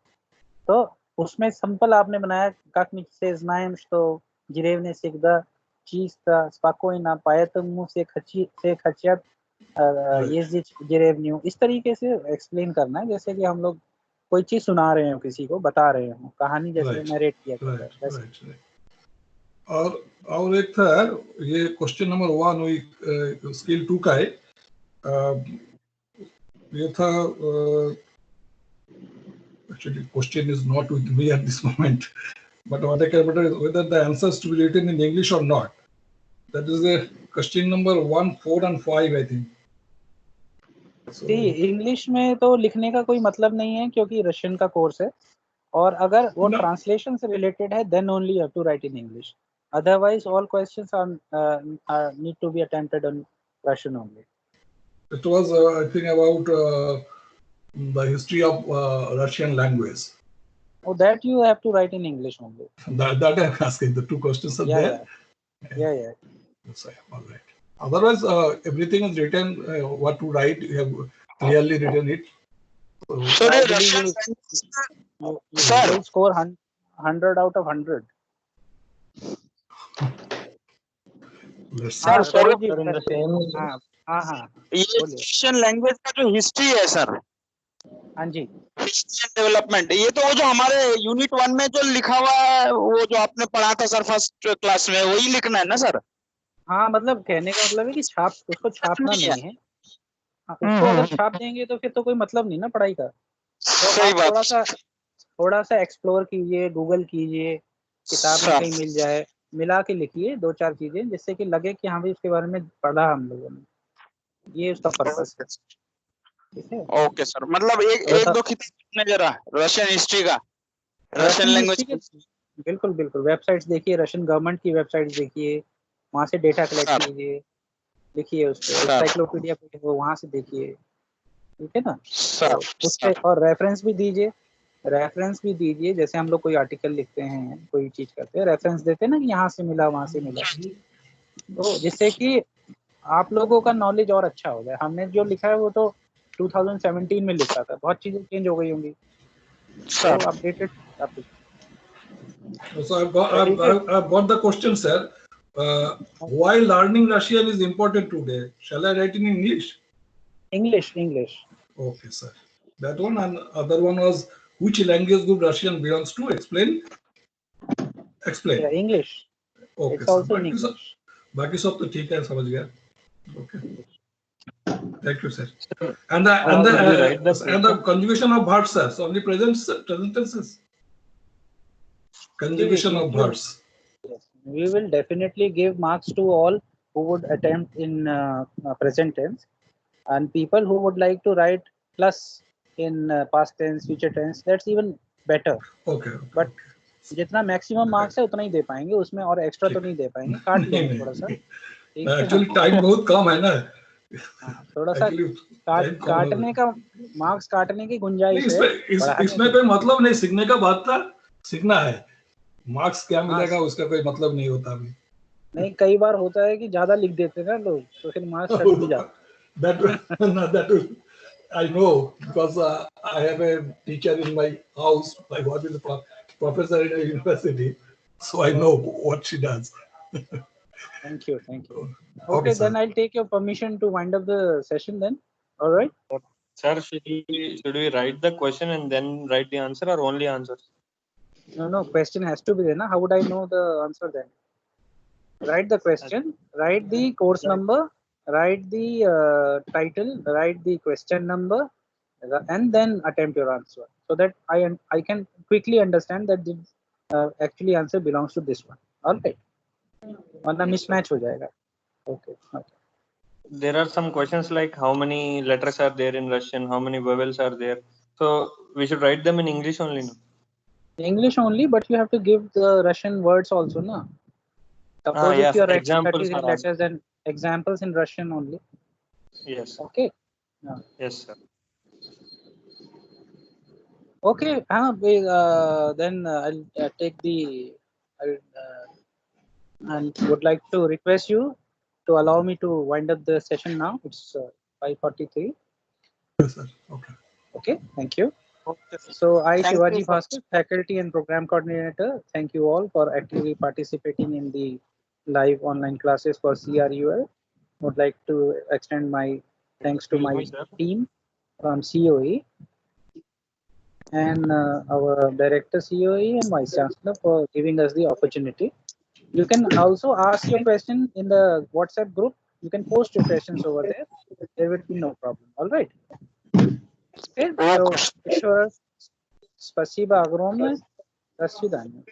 तो उसमें सिंपल आपने बनाया, как мы все знаем, что в деревне всегда чисто, спокойно, поэтому все хотят ездить в деревню. इस तरीके से एक्सप्लेन करना है जैसे कि हम लोग कोई चीज सुना रहे हो, किसी को बता रहे हो, कहानी जैसे नरेट किया जाता है। और एक था ये क्वेश्चन नंबर 1 वही स्किल 2 का है। ये था actually question is not with me at this moment, but what I care about is whether the answers to be written in English or not. That is the question number 1, 4 and 5, I think. English में तो लिखने का कोई मतलब नहीं है क्योंकि Russian का कोर्स है, और अगर वो ट्रांसलेशन से रिलेटेड है then only you have to write in English, otherwise all questions are need to be attempted on Russian only. It was I think about the history of Russian language. Oh, that you have to write in English only. That I'm asking. The 2 questions are there. Yeah. Yes, all right. Otherwise, everything is written. What to write, you have clearly written it. Sir, I ये believe Russian you Sir. will score 100 out of 100. Let's see. Sir, हाँ sorry. Saroj ji हाँ हाँ हाँ ये बोलिए Russian language का जो history है सर, हाँ जी हिस्ट्री एंड डेवलपमेंट, ये तो वो जो हमारे यूनिट 1 में जो लिखा हुआ है, वो जो आपने पढ़ा था सर फर्स्ट क्लास में, वही लिखना है ना सर? हाँ मतलब कहने का मतलब है कि उसको छापना नहीं है। हाँ, उसको अगर छाप देंगे तो फिर तो कोई मतलब नहीं ना पढ़ाई का। तो सही आप बात। थोड़ा सा एक्सप्लोर कीजिए, गूगल कीजिए, किताब में कहीं मिल जाए, मिला के लिखिए 2-4 चीजें, जिससे कि लगे कि हाँ भाई उसके बारे में पढ़ा हम लोगों ने। ये उसका पर्पस है। ठीक है, ओके सर, मतलब एक थोड़ा एक सा दो किताब जरा रशियन हिस्ट्री का, रशियन रशियन लैंग्वेज। हिस्ट्री के बिल्कुल बिल्कुल वेबसाइट्स देखिए, रशियन गवर्नमेंट की वेबसाइट्स देखिए, वहाँ से डेटा कलेक्ट सर कीजिए, लिखिए उस पर, सर एनसाइक्लोपीडिया वो वहाँ से देखिए। ठीक है ना, सर तो उस पे और रेफरेंस भी दीजिए, जैसे हम लोग कोई आर्टिकल लिखते हैं, कोई चीज करते हैं, रेफरेंस देते हैं ना कि यहाँ से मिला वहाँ से मिला, तो जिससे कि आप लोगों का नॉलेज और अच्छा हो जाए। हमने जो लिखा है वो तो 2017 में लिखा था, बहुत चीजें चेंज हो गई होंगी, तो सर अपडेटेड आप So I've got the question, sir. Why learning Russian is important today? Shall I write in English? English. Okay, sir. That one, and other one was which language group Russian belongs to? Explain. Yeah, English. Okay, It's sir. also in English. बाकी सब तो ठीक है, समझ गया. Okay. Thank you, sir. And the conjugation of verbs, sir. So only present tenses. Conjugation of verbs. Yes, we will definitely give marks to all who would attempt in present tense, and people who would like to write plus in past tense, future tense, that's even better. Okay. But जितना maximum marks है उतना ही दे पाएंगे, उसमें और extra तो नहीं दे पाएंगे, काट लेंगे थोड़ा सा। एक्चुअली टाइम बहुत कम है ना, थोड़ा सा काटने का, मार्क्स काटने की गुंजाइश है। इसमें कोई मतलब नहीं, सीखने का बात था, सीखना है, मार्क्स क्या मिलेगा उसका कोई मतलब नहीं होता अभी। नहीं, कई बार होता है कि ज्यादा लिख देते हैं ना लोग, तो फिर मार्क्स कट भी जाता है। I know because I have a teacher in my house. My wife is a professor in a university, so I know what she does. Thank you. Okay, then I'll take your permission to wind up the session then. All right. Sir, should we write the question and then write the answer, or only answer? No, question has to be there. Na? How would I know the answer then? Write the question, write the course number, write the title, write the question number, and then attempt your answer, so that I can quickly understand that the actually answer belongs to this one. All right. वरना mismatch हो जाएगा. Okay. There are some questions like how many letters are there in Russian, how many vowels are there. So we should write them in English only, no? English only, but you have to give the Russian words also, na? Suppose if you are writing 30 letters and examples in Russian only. Yes. Okay. Yes, sir. Okay. Then I'll take the. And would like to request you to allow me to wind up the session now. It's 5:43. Yes, sir. Okay. Thank you. So I, Shivaji Bhaskar, faculty and program coordinator, thank you all for actively participating in the live online classes for CRUL. Would like to extend my thanks to my team from COE and our director COE and vice chancellor for giving us the opportunity. You can also ask your question in the WhatsApp group. You can post your questions over there. There will be no problem. All right. Okay. So, Ishwar, спасибо огромное. До свидания.